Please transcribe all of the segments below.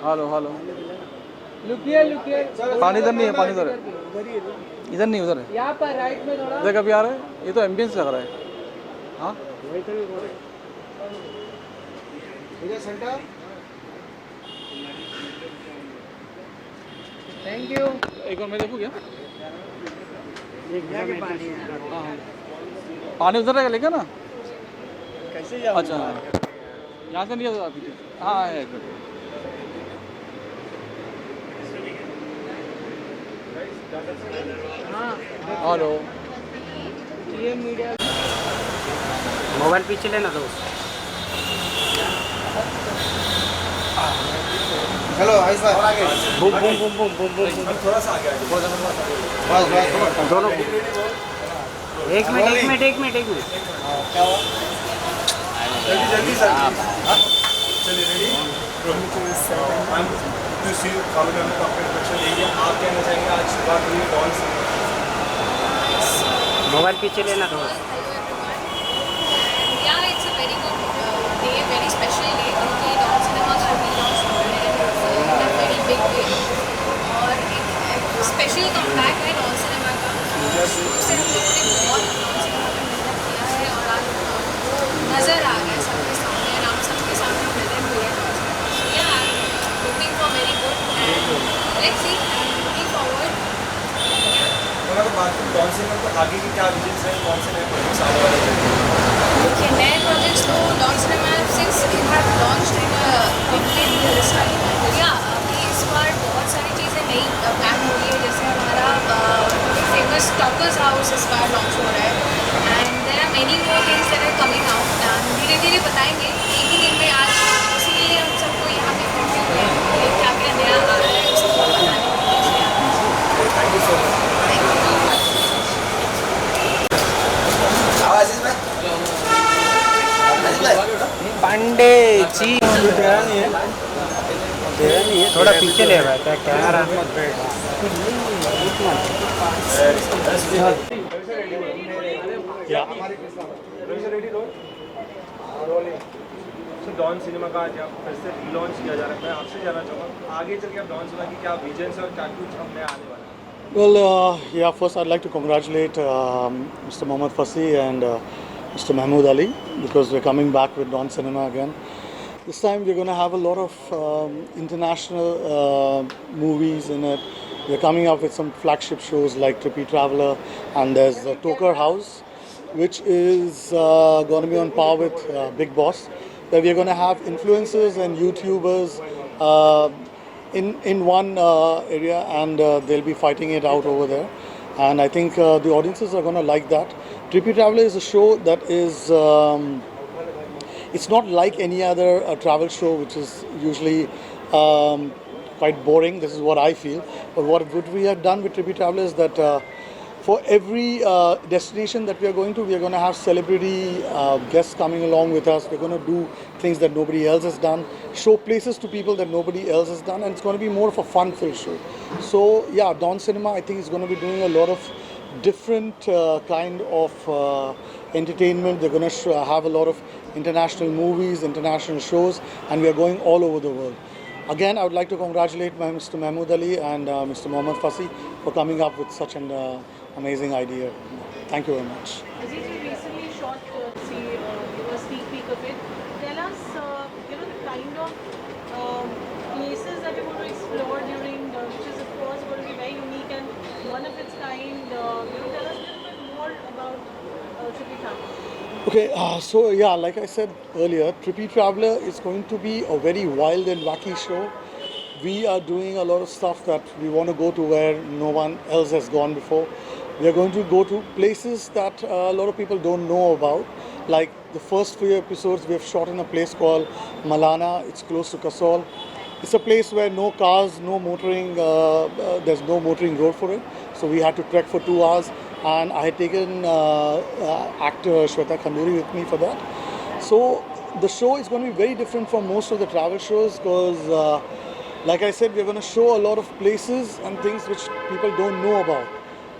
Hello hello. लुकिए लुकिए। पानी इधर नहीं है, पानी इधर है। इधर नहीं, उधर है। यहाँ पर राइट में थोड़ा। इधर कभी आ रहा है? ये तो एम्बियंस लग रहा है। हाँ सेंटर। Thank you. एक बार मैं देखूँ क्या? यहाँ के पानी है। हाँ हाँ, पानी उधर रहेगा लेकिन ना। कैसे जाऊँ? अच्छा यहाँ से नहीं आता पीछे। हाँ है एक मिनट। हाँ हेलो। ये मीडिया। मोबाइल पीछे लेना दोस्त। हेलो भाई साहब आगे boom boom boom boom boom boom थोड़ा सा आगे बस दोनों। एक मिनट एक मिनट एक मिनट एक मिनट। क्या हुआ जल्दी जल्दी सर चलिए ready I'm to see following on the cockpit question area आप कहना चाहेंगे आज शुरुआत हुई है कौन सी मोबाइल पीछे लेना दोस्त। Yeah, it's a very good day, very special day क्योंकि डॉन सिनेमा का relaunch हो रहा है in a very big way और एक स्पेशल कमबैक है डॉन सिनेमा का। शुरू से हम लोगों ने बहुत डॉन सिनेमा पे मेहनत किया है और आज वो नज़र आ रहा है सबके सामने और आप सबके सामने प्रेजेंट हुए हैं। So yeah, I'm looking for very good and let's see, I'm looking forward. अगर बात करें कौन से में तो आगे की क्या विजन है कौन से नए प्रोजेक्ट्स आने वाले हैं देखिए नए प्रोजेक्ट्स तो Dawn cinema since it have launched in a limited this time या अभी इस बार बहुत सारी चीज़ें नई प्लान हो रही है जैसे हमारा फेमस टॉकर्स हाउस इस बार लॉन्च हो रहा है and there are many more things that are coming out and धीरे धीरे बताएंगे एक ही दिन में आज इसीलिए हम सबको यहाँ पे पहुँचे हुए हैं कि क्या क्या नया आ रहा है उसको बताने के लिए। थैंक यू सो मच आशीष भाई पांडे जी तेरा नहीं है थोड़ा पीछे ले भाई क्या कैमरा। सो डॉन सिनेमा का आज आप फिर से रीलॉन्च किया जा रहा है आपसे जानना चाहूँगा आगे चल के आप डॉन सिनेमा की क्या विजन है और क्या कुछ हमने आने वाला है Well, yeah, first I'd like to congratulate Mr. Mohammad Fasi and Mr. Mahmood Ali because we're coming back with Dawn Cinema again. This time we're going to have a lot of international movies in it. We're coming up with some flagship shows like Trippy Traveller and there's the Toker House which is going to be on par with Big Boss where we're going to have influencers and YouTubers in one area and they'll be fighting it out over there and I think the audiences are going to like that. Trippy Traveller is a show that is it's not like any other travel show which is usually quite boring. This is what I feel, but what we have done with Trippy Traveller is that for every destination that we are going to, we are going to have celebrity guests coming along with us. We're going to do things that nobody else has done, show places to people that nobody else has done, and it's going to be more of a fun-filled show. So yeah, Dawn Cinema I think is going to be doing a lot of different kind of entertainment. They're going to have a lot of international movies, international shows, and we are going all over the world. Again, I would like to congratulate Mr. Mahmood Ali and Mr. Mohammad Fasi for coming up with such an amazing idea. Thank you very much. Aziz, you recently shot a sneak peek of it. Tell us, the kind of places that you're going to explore during, which is of course going to be very unique and one of its kind. Tell us a little bit more about Trippy Traveller. Okay, so yeah, like I said earlier, Trippy Traveller is going to be a very wild and wacky show. We are doing a lot of stuff that we want to go to where no one else has gone before. We are going to go to places that a lot of people don't know about. Like the first few episodes we have shot in a place called Malana. It's close to Kasol. It's a place where no cars, no motoring, there's no motoring road for it. So we had to trek for 2 hours. And I had taken actor Shweta Khanduri with me for that. So the show is going to be very different from most of the travel shows because like I said, we're going to show a lot of places and things which people don't know about.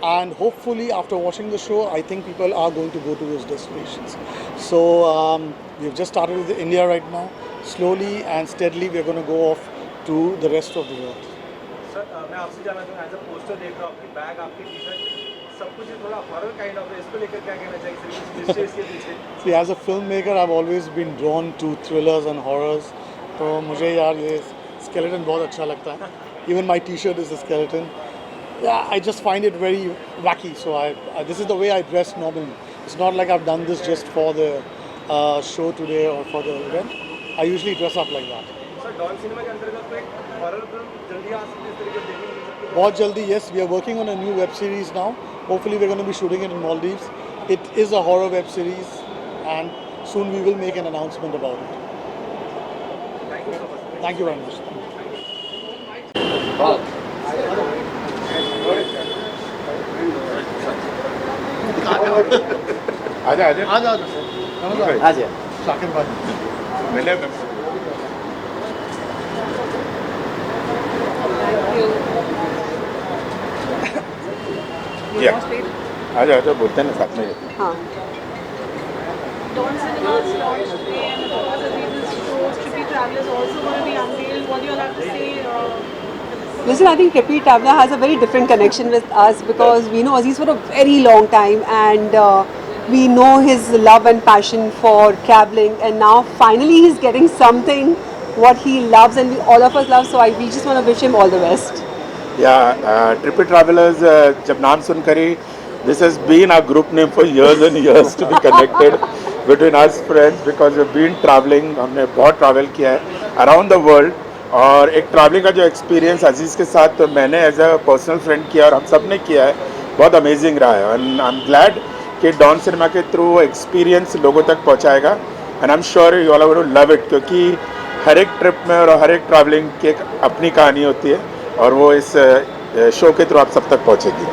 And hopefully after watching the show, I think people are going to go to those destinations. So we've just started with India right now. Slowly and steadily we're going to go off to the rest of the world. Sir मैं आपसे जानना चाहूँगा, as a poster देख रहा हूँ आपकी bag, आपकी T shirt, सब कुछ थोड़ा हॉरर काइंड ऑफ है, इसको लेकर क्या कहना चाहिए सर, इस चीज़ के पीछे? See, as a filmmaker, I've always been drawn to thrillers and horrors. तो मुझे यार ये skeleton बहुत अच्छा लगता है. Even my T-shirt is a skeleton. Yeah, I just find it very wacky. So this is the way I dress normally. It's not like I've done this just for the show today or for the event. I usually dress up like that. Sir Dawn cinema के अंतर्गत तो एक horror film जल्दी आ सकती है, इस तरीके से देखने मिल सकती है? बहुत जल्दी, yes, we are working on a new web series now. Hopefully we're going to be shooting it in Maldives. It is a horror web series and soon we will make an announcement about it. Thank you so much. Thank you very much. आजा आजा आजा आजा sir. आजा. शाकिर भाई. मिले आजा आजा बोलते हैं ना साथ में. हाँ. Dawn Cinemas launched today and Fawaz Aziz's shows Trippy Traveler is also going to be unveiled. What do you all have to say? Listen, I think Trippy Traveler has a very different connection with us because we know Aziz for a very long time and we know his love and passion for traveling, and now finally he's getting something what he loves and all of us love, so we just want to wish him all the best. Yeah, Trippy Travelers, जब नाम सुनकर ही, this has been our group name for years and years to be connected between us friends because we've been traveling, हमने बहुत travel किया है around the world, और एक traveling का जो experience अजीज़ के साथ तो मैंने as a personal friend किया और हम सब ने किया है, बहुत amazing रहा है. and I'm glad कि डॉन सिनेमा के थ्रू एक्सपीरियंस लोगों तक पहुंचाएगा, and I am sure you all are going to love it, क्योंकि हर एक ट्रिप में और हर एक ट्रैवलिंग की एक अपनी कहानी होती है और वो इस शो के थ्रू आप सब तक पहुंचेगी.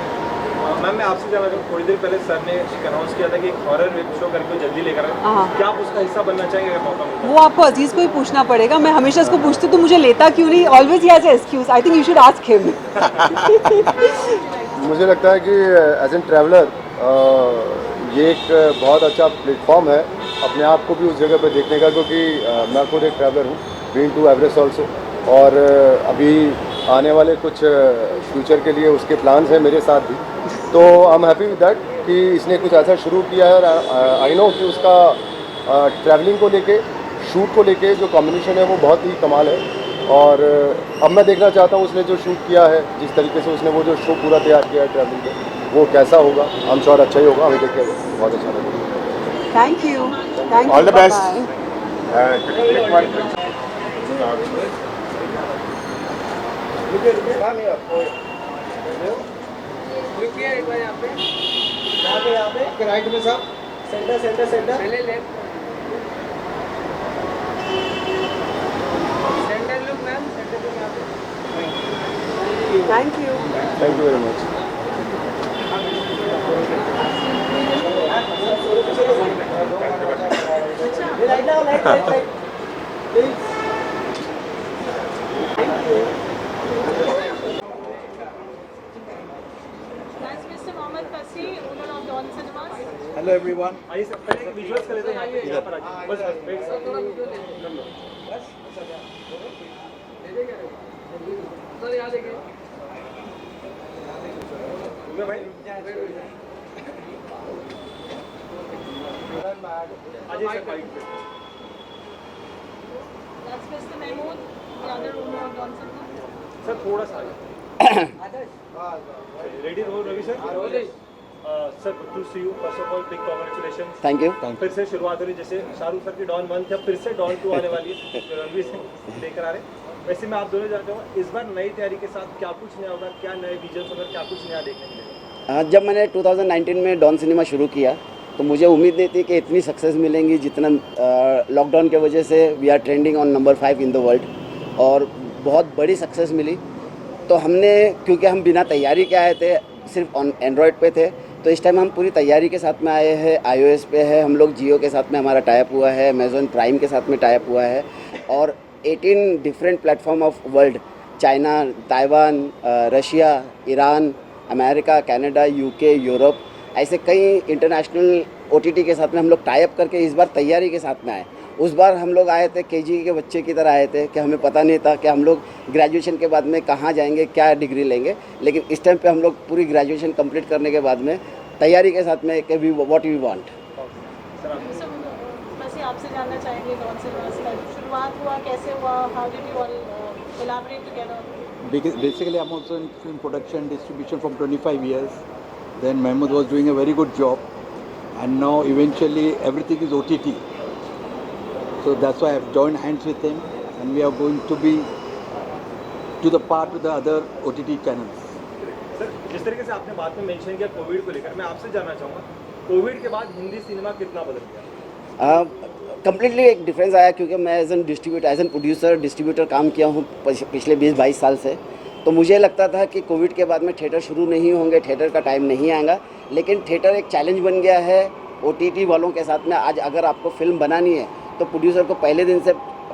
मैम मैं आपसे जानना चाहूँ, थोड़ी देर पहले सर ने एक अनाउंस किया था कि एक हॉरर वेब शो करके जल्दी लेकर आए, क्या आप उसका हिस्सा बनना चाहेंगे अगर मौका मिले? वो आपको अजीज को ही पूछना पड़ेगा. मैं हमेशा उसको पूछती हूँ तो मुझे लेता क्यों नहीं. Always he has a excuse. I think you should ask him. मुझे लगता है कि एज एन ट्रैवलर ये एक बहुत अच्छा प्लेटफॉर्म है अपने आप को भी उस जगह पे देखने का, क्योंकि मैं खुद एक ट्रैवलर हूँ, बीन टू एवरेस्ट ऑल्सो, और अभी आने वाले कुछ फ्यूचर के लिए उसके प्लान्स हैं मेरे साथ भी. तो I am happy with that कि इसने कुछ ऐसा शुरू किया है, और आई नो कि उसका ट्रैवलिंग को लेके, शूट को लेके जो कॉम्बिनेशन है वो बहुत ही कमाल है. और अब मैं देखना चाहता हूँ उसने जो शूट किया है, जिस तरीके से उसने वो जो शो पूरा तैयार किया है ट्रैवलिंग का, वो कैसा होगा. आई एम श्योर अच्छा ही होगा, हमें देख के बहुत अच्छा लगेगा. Thank you. Thank you. All the best. रुकिए एक बार यहाँ पे राइट में सब सेंटर पहले left centre look ma'am, centre look यहाँ पे. Thank you. Thank you very much. That's Mr. Mohammed Fasi, owner of Dawn Cinemas. Hello everyone. आइए sir, पहले एक विजुअल्स कर लेते हैं यहाँ पर आके. बस वेट सर. सर यहाँ देखिए. भाई अजय सर बाइक पे. That's Mr. Mahmood, the other owner of Dawn Cinemas. Sir थोड़ा सा रेडी हो Ravi sir. Sir to see you, first of all big congratulations. Thank you. फिर से शुरुआत हो रही, जैसे शाहरुख सर की डॉन 1 थी, अब फिर से डॉन 2 आने वाली है, जो रणवीर सिंह लेकर आ रहे हैं. वैसे मैं आप दोनों जानते हूँ, इस बार नई तैयारी के साथ क्या कुछ नया होगा, क्या नए विजन होगा, क्या कुछ नया देखने मिलेगा? जब मैंने 2019 में डॉन सिनेमा शुरू किया तो मुझे उम्मीद नहीं थी कि इतनी सक्सेस मिलेंगी जितना लॉकडाउन के वजह से we are trending on number 5 in the world, और बहुत बड़ी सक्सेस मिली. तो हमने, क्योंकि हम बिना तैयारी के आए थे, सिर्फ ऑन एंड्रॉयड पे थे, तो इस टाइम हम पूरी तैयारी के साथ में आए हैं. iOS पे है, हम लोग जियो के साथ में हमारा टाइप हुआ है, अमेज़ॉन प्राइम के साथ में टाइप हुआ है, और 18 different platform of world, China, Taiwan, Russia, Iran, America, Canada, UK, Europe, ऐसे कई इंटरनेशनल OTT के साथ में हम लोग टाइप करके इस बार तैयारी के साथ में आए. उस बार हम लोग आए थे केजी के बच्चे की तरह आए थे कि हमें पता नहीं था कि हम लोग ग्रेजुएशन के बाद में कहाँ जाएंगे, क्या डिग्री लेंगे। लेकिन इस टाइम पे हम लोग पूरी ग्रेजुएशन कंप्लीट करने के बाद में तैयारी के साथ में कि वी व्हाट वी वांट। बस ये आपसे जानना चाहेंगे डॉन सिनेमास का शुरुआत हुआ, कैसे हुआ, how did you all collaborate together? Basically, I'm also in film production distribution from 25 years. Then Mahmood was doing a very good job, and now eventually everything is OTT. So that's why I've joined hands with him, and we are going to be to the part with the other OTT channels. Sir, जिस तरीके से आपने बात में mention किया Covid को लेकर, मैं आपसे जानना चाहूँगा कोविड के बाद हिंदी सिनेमा कितना बदल गया? कम्प्लीटली एक डिफरेंस आया, क्योंकि मैं एज एन प्रोड्यूसर डिस्ट्रीब्यूटर काम किया हूँ पिछले 20-22 साल से। तो मुझे लगता था कि कोविड के बाद में थिएटर शुरू नहीं होंगे, थिएटर का टाइम नहीं आएगा। लेकिन थिएटर एक चैलेंज बन गया है OTT वालों के साथ में। आज अगर आपको फिल्म बनानी है तो प्रोड्यूसर को पहले दिन से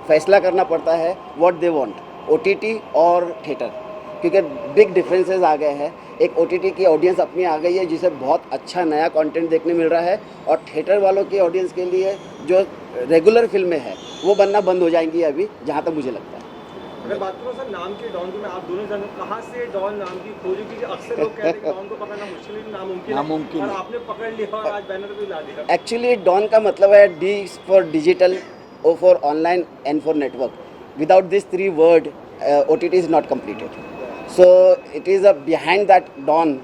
फैसला करना पड़ता है व्हाट दे वांट, OTT और थिएटर, क्योंकि बिग डिफरेंसेस आ गए हैं। एक OTT की ऑडियंस अपनी आ गई है जिसे बहुत अच्छा नया कंटेंट देखने मिल रहा है, और थिएटर वालों की ऑडियंस के लिए जो रेगुलर फिल्में हैं वो बनना बंद हो जाएंगी अभी, जहाँ तक मुझे लगता है। अगर बात करूँ सर नाम की, डॉन को मैं आप दोनों जानते हो, कहाँ से डॉन नाम की खोज की? अक्सर लोग कहते हैं कि डॉन को पकड़ना मुश्किल है, नामुमकिन है, और आपने पकड़ लिया और आज बैनर पे ला दिया। एक्चुअली डॉन का मतलब है D for digital, O for online, N for network. Without this 3 word OTT is not completed. So it is a behind that Dawn.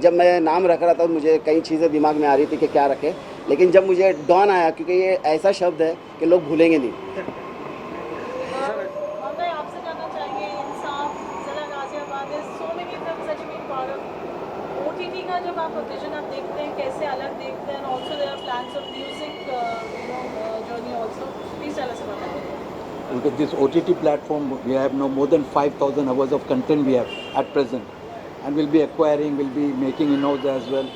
जब मैं नाम रख रहा था मुझे कई चीज़ें दिमाग में आ रही थी कि क्या रखें, लेकिन जब मुझे डॉन आया, क्योंकि ये ऐसा शब्द है कि लोग भूलेंगे नहीं। आपसे जानना चाहेंगे Insaaf, Zila Ghaziabad, so many films that you been part of. OTT का जब आप विजन आप देखते हैं, कैसे अलग देखते हैं? Also there are plans of music journey also, please tell us about that. Because this OTT platform, we have now more than 5,000 hours of content we have at present, and we'll be acquiring, we'll be making in-house as well,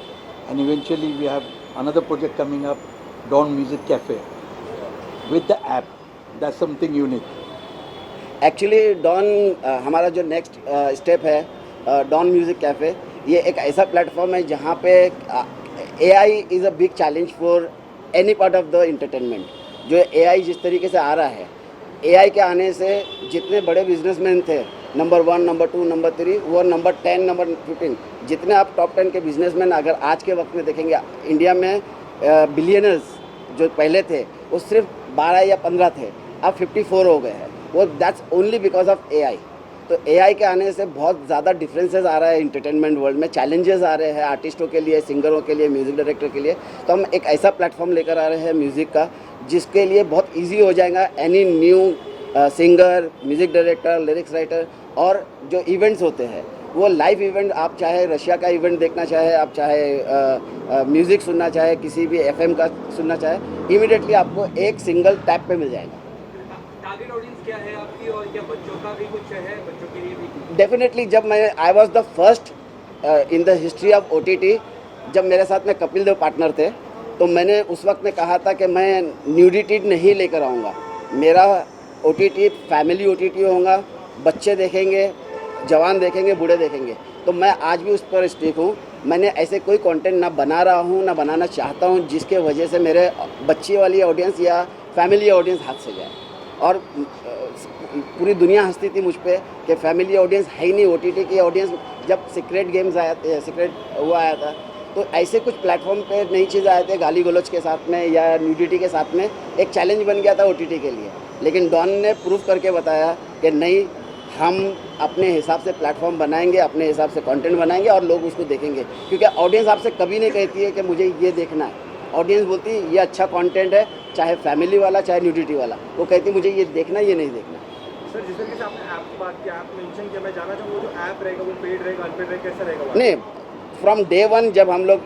and eventually we have another project coming up, Dawn Music Cafe, with the app. That's something unique. Actually Dawn हमारा जो next step है, Dawn music cafe, ये एक ऐसा platform है जहाँ पे AI is a big challenge for any part of the entertainment. जो AI जिस तरीके से आ रहा है, AI के आने से जितने बड़े बिजनेसमैन थे, नंबर 1, नंबर 2, नंबर 3, वो नंबर 10, नंबर 15, जितने आप टॉप 10 के बिजनेसमैन अगर आज के वक्त में देखेंगे इंडिया में, बिलियनर्स जो पहले थे वो सिर्फ 12 या 15 थे, अब 54 हो गए हैं। वो that's only because of AI। तो AI के आने से बहुत ज़्यादा डिफरेंसेस आ रहा है इंटरटेनमेंट वर्ल्ड में, चैलेंजेस आ रहे हैं आर्टिस्टों के लिए, सिंगरों के लिए, म्यूज़िक डायरेक्टर के लिए। तो हम एक ऐसा प्लेटफॉर्म लेकर आ रहे हैं म्यूज़िक का, जिसके लिए बहुत इजी हो जाएगा any new singer, music director, lyrics writer, और जो इवेंट्स होते हैं वो लाइव इवेंट, आप चाहे रशिया का इवेंट देखना चाहे, आप चाहे म्यूज़िक सुनना चाहे, किसी भी FM का सुनना चाहे, इमीडिएटली आपको एक सिंगल टैप पे मिल जाएगा। टारगेट ऑडियंस क्या है आपकी, और क्या बच्चों का भी कुछ है, बच्चों के लिए भी? डेफिनेटली जब मैं I was the first in the history of OTT, जब मेरे साथ में कपिल देव पार्टनर थे, तो मैंने उस वक्त में कहा था कि मैं न्यूडिटी नहीं लेकर आऊँगा। मेरा OTT फैमिली OTT होगा, बच्चे देखेंगे, जवान देखेंगे, बूढ़े देखेंगे। तो मैं आज भी उस पर स्टिक हूँ। मैंने ऐसे कोई कंटेंट ना बना रहा हूँ, ना बनाना चाहता हूँ जिसके वजह से मेरे बच्चे वाली ऑडियंस या फैमिली ऑडियंस हाथ से जाए। और पूरी दुनिया हंसती थी मुझ पर कि फैमिली ऑडियंस है ही नहीं, OTT की ऑडियंस। जब सीक्रेट गेम्स आया, सीक्रेट वो आया था, तो ऐसे कुछ प्लेटफॉर्म पे नई चीज़ आए थे, गाली गलौज के साथ में या न्यूडिटी के साथ में, एक चैलेंज बन गया था OTT के लिए। लेकिन डॉन ने प्रूव करके बताया कि नहीं, हम अपने हिसाब से प्लेटफॉर्म बनाएंगे, अपने हिसाब से कंटेंट बनाएंगे और लोग उसको देखेंगे। क्योंकि ऑडियंस आपसे कभी नहीं कहती है कि मुझे ये देखना है। ऑडियंस बोलती है ये अच्छा कंटेंट है, चाहे फैमिली वाला चाहे न्यूडिटी वाला, वो कहती है मुझे ये देखना, ये नहीं देखना। सर जिस तरीके से आपने ऐप की बात की, ऐप मेंशन किया, मैं जानना चाहूँगा वो जो ऐप रहेगा वो पेड रहेगा, अनपेड रहेगा, कैसा रहेगा? नहीं, फ्रॉम डे 1 जब हम लोग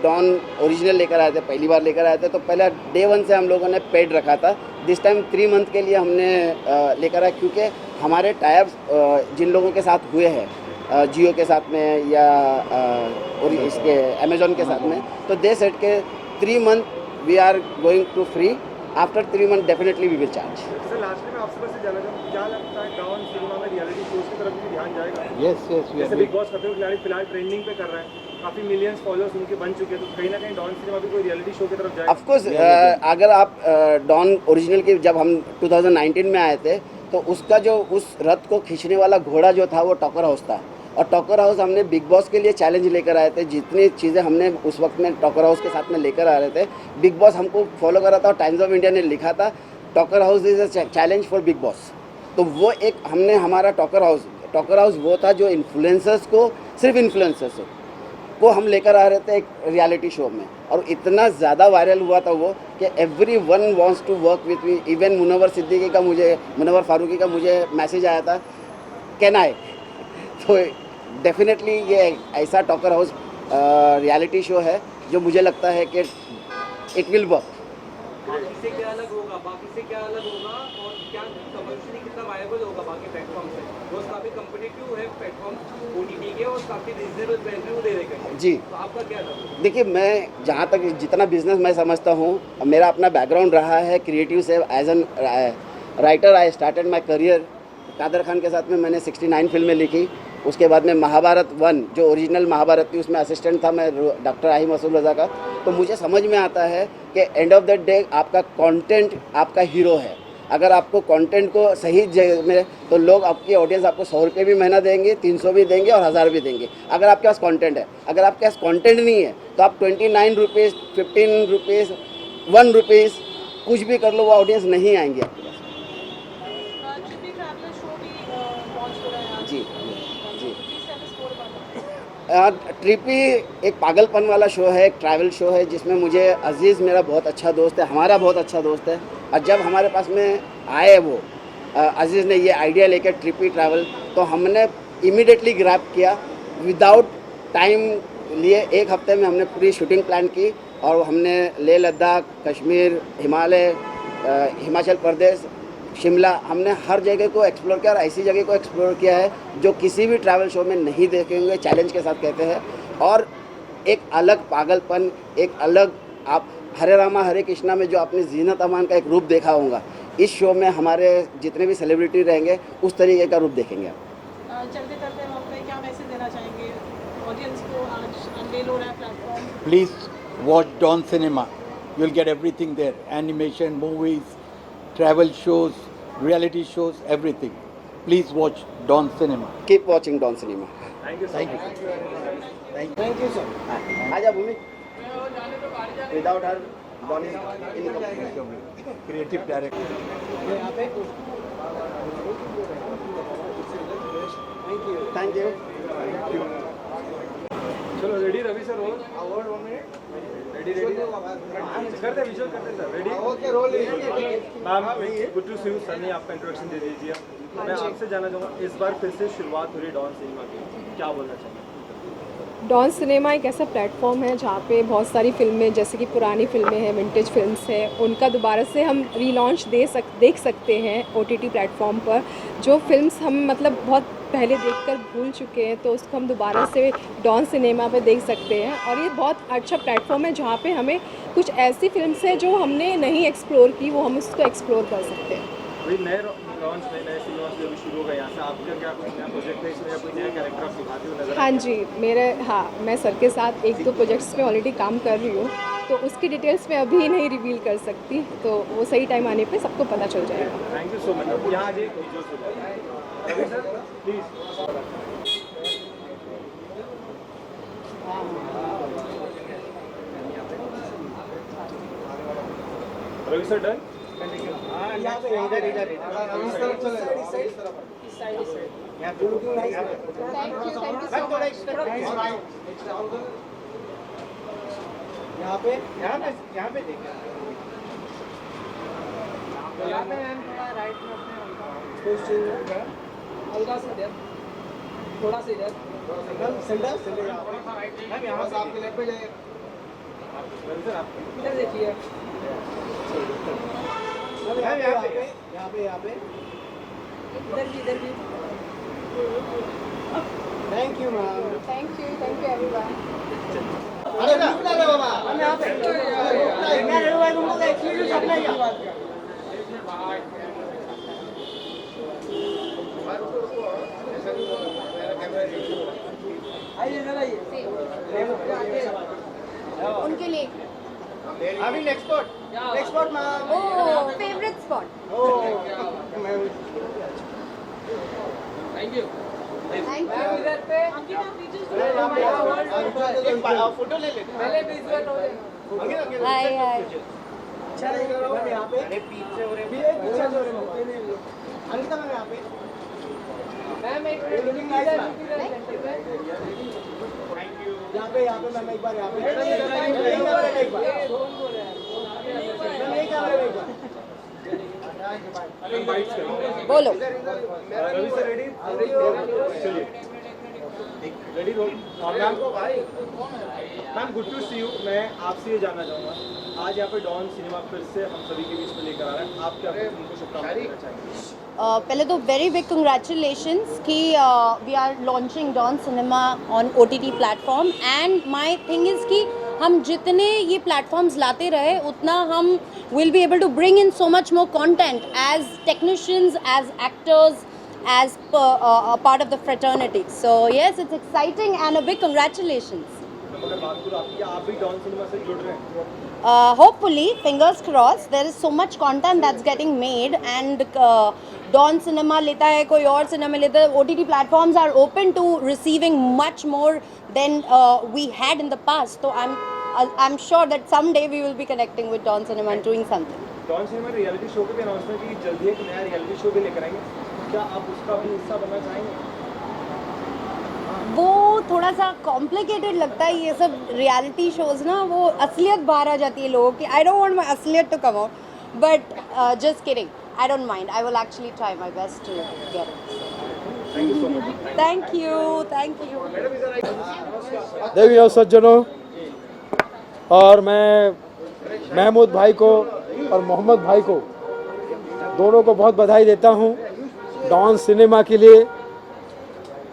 डॉन ओरिजिनल लेकर आए थे, पहली बार लेकर आए थे, तो पहले डे 1 से हम लोगों ने पेड रखा था। दिस टाइम 3 मंथ के लिए हमने लेकर आए, क्योंकि हमारे टाइप्स जिन लोगों के साथ हुए हैं, जियो के साथ में या और इसके अमेजोन के साथ में, तो दे सेट के 3 month we are going to free, after 3 month definitely we will charge. Sir last में आपसे बस जानना चाहूँ, क्या लगता है डॉन सिनेमा में रियलिटी शोज की तरफ भी ध्यान जाएगा? Yes, जैसे बिग बॉस का खिलाड़ी फिलहाल ट्रेंडिंग पे कर रहा है, काफ़ी मिलियंस फॉलोअर्स उनके बन चुके हैं, तो कहीं ना कहीं डॉन सिनेमा भी कोई रियलिटी शो की तरफ जाए। ऑफ कोर्स अगर आप डॉन ओरिजिनल की जब हम 2019 में आए थे तो उसका जो उस रथ को खींचने वाला घोड़ा जो था वो टॉकर हाउस था, और टॉकर हाउस हमने बिग बॉस के लिए चैलेंज लेकर आए थे। जितनी चीज़ें हमने उस वक्त में टॉकर हाउस के साथ में लेकर आ रहे थे, बिग बॉस हमको फॉलो करा था और टाइम्स ऑफ इंडिया ने लिखा था talker house is a challenge for big boss. तो वो एक हमने हमारा टॉकर हाउस वो था जो इन्फ्लुएंसर्स को, सिर्फ इन्फ्लुएंसर्स को हम लेकर आ रहे थे एक रियलिटी शो में, और इतना ज़्यादा वायरल हुआ था वो कि everyone wants to work with me. Even Munawar Faruqui का मुझे मैसेज आया था, कैन आई। तो डेफिनेटली ये ऐसा टॉकर हाउस रियलिटी शो है जो मुझे लगता है कि इट विल वर्क। बाकी से क्या अलग होगा, और क्या कमर्शियली कितना वायबल होगा बाकी प्लेटफॉर्म से? वो काफ़ी कम्पिटिटिव है प्लेटफॉर्म ओटीटी के, और काफ़ी रीजनेबल प्राइस में वो दे रहे हैं जी। तो आपका क्या था? देखिए, मैं जहाँ तक जितना बिजनेस मैं समझता हूँ, मेरा अपना बैकग्राउंड रहा है क्रिएटिव से। As an writer I started my career Kader Khan के साथ में। मैंने 69 फिल्में लिखी। उसके बाद में महाभारत 1 जो ओरिजिनल महाभारत थी उसमें असिस्टेंट था मैं डॉक्टर आहिम असूल रज़ा का। तो मुझे समझ में आता है कि एंड ऑफ द डे आपका कंटेंट आपका हीरो है। अगर आपको कंटेंट को सही जगह में, तो लोग, आपकी ऑडियंस आपको 100 रुपये भी महीना देंगे, 300 भी देंगे और 1000 भी देंगे, अगर आपके पास कंटेंट है। अगर आपके पास कंटेंट नहीं है तो आप 29 रुपीज़, 15 रुपीज़, 1 रुपीज़ कुछ भी कर लो, वो ऑडियंस नहीं आएंगे आपके पास। ट्रिपी ट्रैवलर शो भी लॉन्च हो रहा है आज। जी जी। Please tell us more about it. Trippy एक पागलपन वाला शो है, एक ट्रैवल शो है, जिसमें मुझे अजीज़ मेरा बहुत अच्छा दोस्त है, हमारा बहुत अच्छा दोस्त है। और जब हमारे पास में आए वो अजीज़ ने ये आइडिया लेकर ट्रिपी ट्रैवल, तो हमने इमीडिएटली ग्रैब किया। विदाउट टाइम लिए 1 हफ्ते में हमने पूरी शूटिंग प्लान की, और हमने लेह लद्दाख, कश्मीर, हिमाचल प्रदेश, शिमला, हमने हर जगह को एक्सप्लोर किया, और ऐसी जगह को एक्सप्लोर किया है जो किसी भी ट्रैवल शो में नहीं देखेंगे, चैलेंज के साथ कहते हैं। और एक अलग पागलपन, एक अलग, आप हरे रामा हरे कृष्णा में जो आपने जीनत अमान का एक रूप देखा होगा, इस शो में हमारे जितने भी सेलिब्रिटी रहेंगे उस तरीके का रूप देखेंगे आप। चलते चलते हम अपने क्या मैसेज देना चाहेंगे ऑडियंस को? आज अनवेल हो रहा है platform. Please watch Dawn Cinema. You'll get everything there. Animation, movies, travel shows, reality shows, everything. Please watch Dawn Cinema. Keep watching Dawn cinema. Thank you thank you sir. आजा Bhumi. Without her Dawn is Creative director. यहाँ पे thank you. चलो ready Ravi sir, roll award 1 minute. Ready करते visual करते sir. Ready okay, roll ma'am, good to see you. Sir ने आपका introduction दे दीजिए। मैं आपसे जानना चाहूँगा, इस बार फिर से शुरुआत हो रही डॉन सिनेमा की, क्या बोलना चाहेंगे? डॉन सिनेमा एक ऐसा प्लेटफॉर्म है जहाँ पे बहुत सारी फिल्में, जैसे कि पुरानी फिल्में हैं, विंटेज फिल्म्स हैं, उनका दोबारा से हम रीलॉन्च देख सकते हैं ओटीटी प्लेटफॉर्म पर। जो फिल्म्स हम मतलब बहुत पहले देखकर भूल चुके हैं, तो उसको हम दोबारा से डॉन सिनेमा पे देख सकते हैं। और ये बहुत अच्छा प्लेटफॉर्म है जहाँ पे हमें कुछ ऐसी फिल्म्स हैं जो हमने नहीं एक्सप्लोर की, वो हम उसको एक्सप्लोर कर सकते हैं। वही नए लॉन्च में नए सिनेमास जो भी शुरू हो गए, यहाँ से आपका क्या कोई नया प्रोजेक्ट है इसमें, या कोई नया कैरेक्टर आप दिखाते हो नजर? हाँ जी, मैं सर के साथ 1-2 प्रोजेक्ट्स पे ऑलरेडी काम कर रही हूँ, तो उसकी डिटेल्स मैं अभी नहीं रिवील कर सकती, तो वो सही टाइम आने पे सबको पता चल जाएगा। Thank you so much. यहाँ आज एक Ravi sir please. Ravi sir done. यहाँ पे इधर इस तरफ चले, इस साइड यहाँ पे looking nice. Thank you so much. यहाँ पे देखिए, यहाँ पे थोड़ा राइट में अपने हल्का से इधर, थोड़ा सा इधर सेंटर मैम, यहाँ से आपके लेफ्ट पे जाइए। इधर देखिए, यहाँ पे इधर भी। Thank you ma'am. Thank you everyone. अरे बाबा, हम यहाँ पे तुमको एक्सक्लूसिव सप्लाई किया। उनके लिए अभी next spot oh favourite spot thank you thank you photo ले हाय हाय अरे पीछे हो रहे अंकिता मैम यहाँ पे मैम एक यहाँ पे मैम एक बार यहाँ पे बोलो रवि सर रेडी चलिए रेडी रोल मैम को ma'am good to see you. मैं आपसे ये जानना चाहूँगा आज यहाँ पे डॉन सिनेमा फिर से हम सभी के बीच में लेकर आ रहे हैं, आप क्या उनको शुभकामनाएं देना चाहेंगे? पहले तो वेरी बिग कंग्रेचुलेशंस कि we are launching Don Cinema on OTT platform and my thing is कि हम जितने ये प्लेटफॉर्म्स लाते रहे उतना हम will be able to bring in so much more content as technicians as actors as a part of the fraternity. So yes, it's exciting and a big congratulations. अगर बात करूँ आपकी, आप भी डॉन सिनेमा से जुड़ रहे हैं? Hopefully, fingers crossed, there is so much content that's getting made and Dawn Cinema लेता है, कोई और cinema लेता है. OTT platforms are open to receiving much more than we had in the past. So I'm sure that someday we will be connecting with Dawn Cinema and doing something. Don Cinema reality show के भी announcement की जल्दी एक नया reality show भी लेकर आएंगे, क्या आप उसका भी हिस्सा बनना चाहेंगे? वो थोड़ा सा कॉम्प्लिकेटेड लगता है ये सब रियलिटी शोज ना, वो असलियत बाहर आ जाती है लोगों की. आई डोंट वांट माय असलियत to come out but just kidding, I don't mind. I will actually try my best to get it. Thank you so much. Thank you. देवी और सज्जनों, और मैं महमूद भाई को और मोहम्मद भाई को दोनों को बहुत बधाई देता हूँ. डॉन सिनेमा के लिए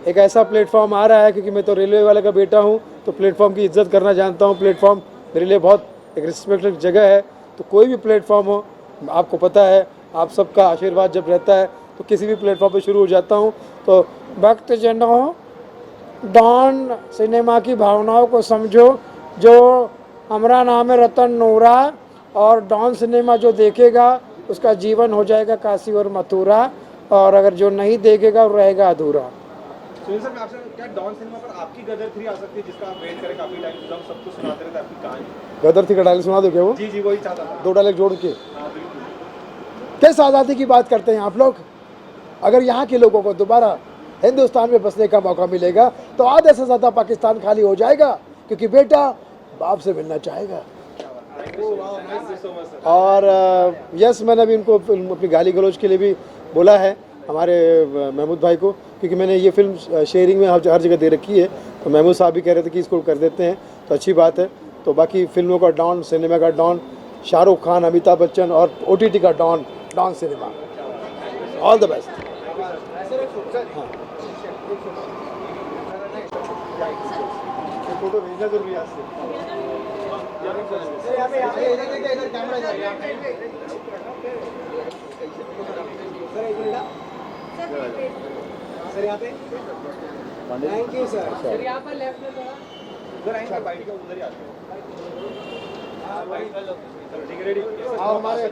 एक ऐसा प्लेटफॉर्म आ रहा है, क्योंकि मैं तो रेलवे वाले का बेटा हूँ तो प्लेटफॉर्म की इज्जत करना जानता हूँ. प्लेटफॉर्म मेरे लिए बहुत एक रिस्पेक्टेड जगह है. तो कोई भी प्लेटफॉर्म हो, आपको पता है, आप सबका आशीर्वाद जब रहता है तो किसी भी प्लेटफॉर्म पे शुरू हो जाता हूँ. तो भक्त जनों, डॉन सिनेमा की भावनाओं को समझो. जो हमारा नाम है रतन नोरा, और डॉन सिनेमा जो देखेगा उसका जीवन हो जाएगा काशी और मथुरा, और अगर जो नहीं देखेगा वो रहेगा अधूरा. सुनील सर, मैं आपसे क्या डॉन सिनेमा पर आपकी गदर 3 आ सकती है, जिसका आप वेट करें काफी टाइम, हम सबको सुनाते रहते आपकी कहानी? गदर 3 का डायलॉग सुना दो क्या वो? जी जी वही चाहता था. 2 डायलॉग जोड़ के. हाँ बिल्कुल. किस आज़ादी की बात करते हैं आप लोग? अगर यहाँ के लोगों को दोबारा हिंदुस्तान में बसने का मौका मिलेगा तो आधे से ज़्यादा पाकिस्तान खाली हो जाएगा, क्योंकि बेटा बाप से मिलना चाहेगा. और यस, मैंने अभी उनको अपनी गाली गलौज के लिए भी बोला है, हमारे महमूद भाई को, क्योंकि मैंने ये फिल्म शेयरिंग में हर जगह दे रखी है. तो महमूद साहब भी कह रहे थे कि इसको कर देते हैं, तो अच्छी बात है. तो बाकी फिल्मों का डॉन, सिनेमा का डॉन शाहरुख खान, अमिताभ बच्चन, और OTT का don, Don Cinema. All the best. Photo भेजना जरूरी है. सर यहाँ पे थैंक यू सर. सर यहाँ पर लेफ्ट में थोड़ा उधर आएंगे, बाइट का उधर ही आते हैं. ठीक है, रेडी. हमारे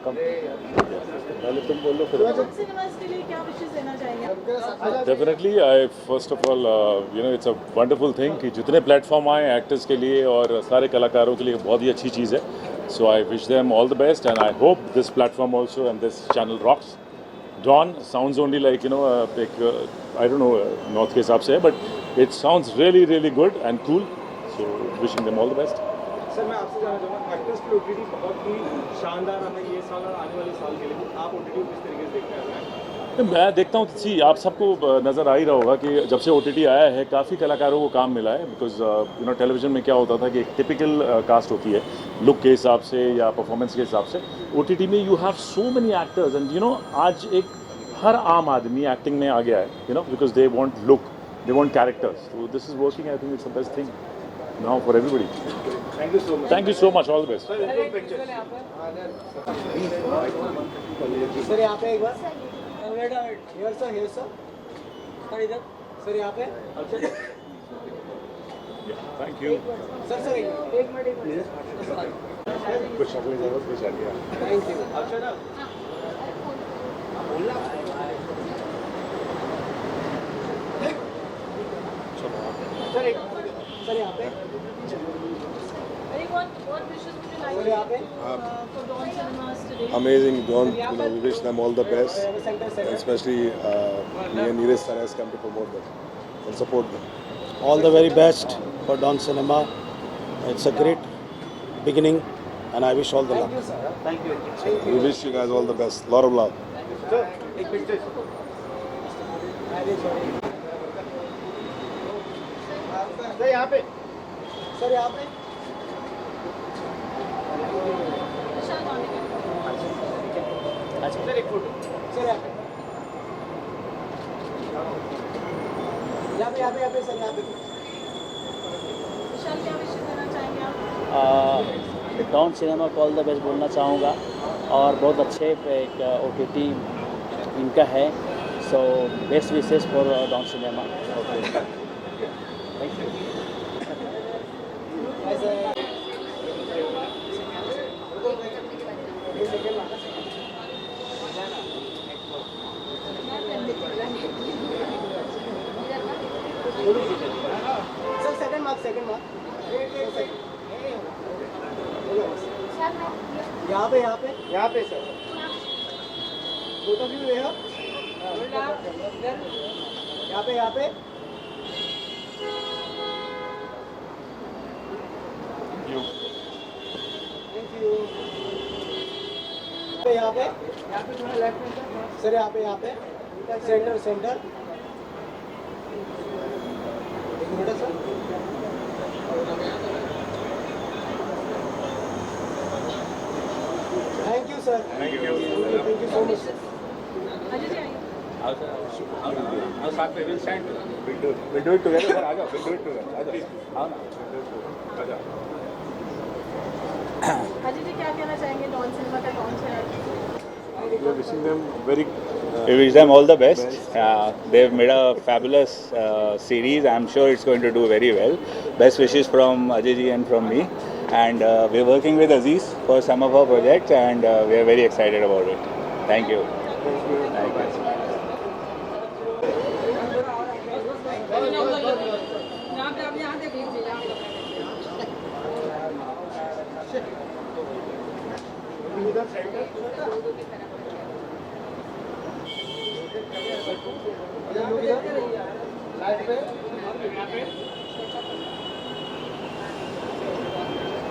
पहले तुम बोलो फिर. सिनेमास के लिए क्या विशेष देना चाहेंगे? Definitely I first of all it's a wonderful thing कि जितने प्लेटफॉर्म आए एक्टर्स के लिए और सारे कलाकारों के लिए बहुत ही अच्छी चीज़ है. So I wish them all the best and I hope this platform also and this channel rocks. Dawn sounds only like एक आई डोंट नो नॉर्थ के हिसाब से है, but it sounds really really good and cool. So wishing them all the best. Sir मैं आपसे जानना चाहूँगा, actors की OTT बहुत ही शानदार है ये साल और आने वाले साल के लिए. आप OTT को किस तरीके से देखते हैं? मैं देखता हूँ सी, आप सबको नज़र आ ही रहा होगा कि जब से OTT आया है काफ़ी कलाकारों को काम मिला है. बिकॉज टेलीविज़न में क्या होता था कि एक टिपिकल कास्ट होती है लुक के हिसाब से या परफॉर्मेंस के हिसाब से. OTT में you have so many actors and आज एक हर आम आदमी एक्टिंग में आ गया है, because they want look, they want characters. So this is working. I think it's the best thing now for everybody. Thank you so much. Thank you so much. All the best. Sir यहाँ पे एक बार. Here sir. Sir इधर. Sir यहाँ पे thank you sir एक minute कुछ अगले जरूरत कुछ आ गया थैंक यू अक्षरा सर यहाँ पे Very what wishes would you like for Dawn Cinemas today? Amazing, Don. We wish them all the best, and especially me and Neeraj sir has come to promote them and support them. All the very best for Dawn Cinema. It's a great beginning, and I wish all the luck. Thank you We wish you guys all the best. Lot of love. Sir एक picture sir यहाँ पे sir यहाँ पे विशाल कौन है? अच्छा sir एक photo sir यहाँ पे सर यहाँ पे विशाल क्या विशेष देना चाहेंगे आप? डॉन सिनेमा को ऑल द बेस्ट बोलना चाहूँगा और बहुत अच्छे एक OTT इनका है so best wishes for Don cinema thank you sir second mark यहाँ पे सर बोथ ऑफ यू यहाँ पे थैंक यू यहाँ पे थोड़ा लेफ्ट में सर यहाँ पे सेंटर एक minute sir thank you sir thank you so much sir Ajay ji आइए साथ में we'll stand we'll do it together sir आ जाओ विल डू इट टुगेदर आ जाओ आ जाओ अजय जी क्या कहना चाहेंगे डॉन सिनेमा का लॉन्च है We are wishing them very. We wish them all the best. They've made a fabulous series. I'm sure it's going to do very well. Best wishes from Ajay ji and from me. And we're working with Aziz for some of our projects, and we are very excited about it. Thank you. Thank you.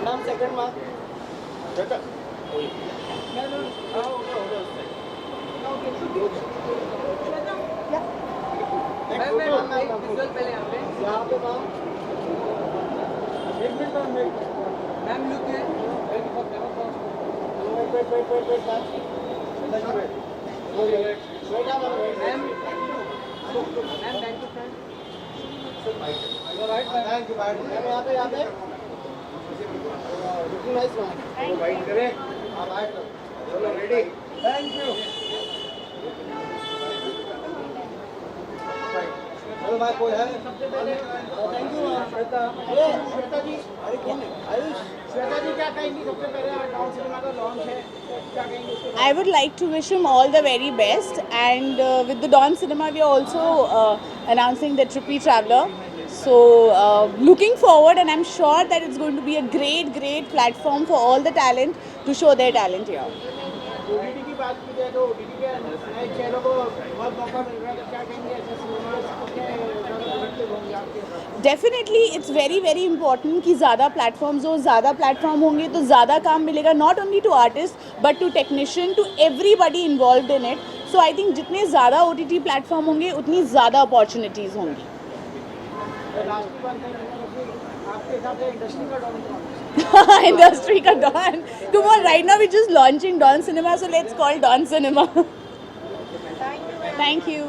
नाम second mark यहाँ पे ma'am एक minute ma'am look है यहाँ पे looking nice man. चलो white करें आप वाइट चलो रेडी थैंक यू चलो भाई कोई है सबसे पहले थैंक यू श्वेता ये श्वेता जी अरे कौन है आयुष श्वेता जी क्या कहेंगी सबसे पहले डॉन सिनेमा का लॉन्च है क्या कहेंगे उसके I would like to wish him all the very best, and with the Dawn Cinema we are also announcing the Trippy Traveler. So looking forward, and I'm sure that it's going to be a great platform for all the talent to show their talent here. OTT की बात की जाए तो OTT के नए चैनलों को बहुत मौका मिल रहा है तो क्या कहेंगे ऐसे सिनेमास होंगे आपके Definitely it's very important कि ज़्यादा platforms हो, ज़्यादा platform होंगे तो ज़्यादा काम मिलेगा, not only to artists but to technician, to everybody involved in it. So I think जितने ज़्यादा OTT platform होंगे उतनी ज़्यादा opportunities होंगी. आपके हिसाब से इंडस्ट्री का don Industry ka Dawn. Come on, right now we're just launching Dawn Cinema, so let's call Dawn Cinema. Thank you.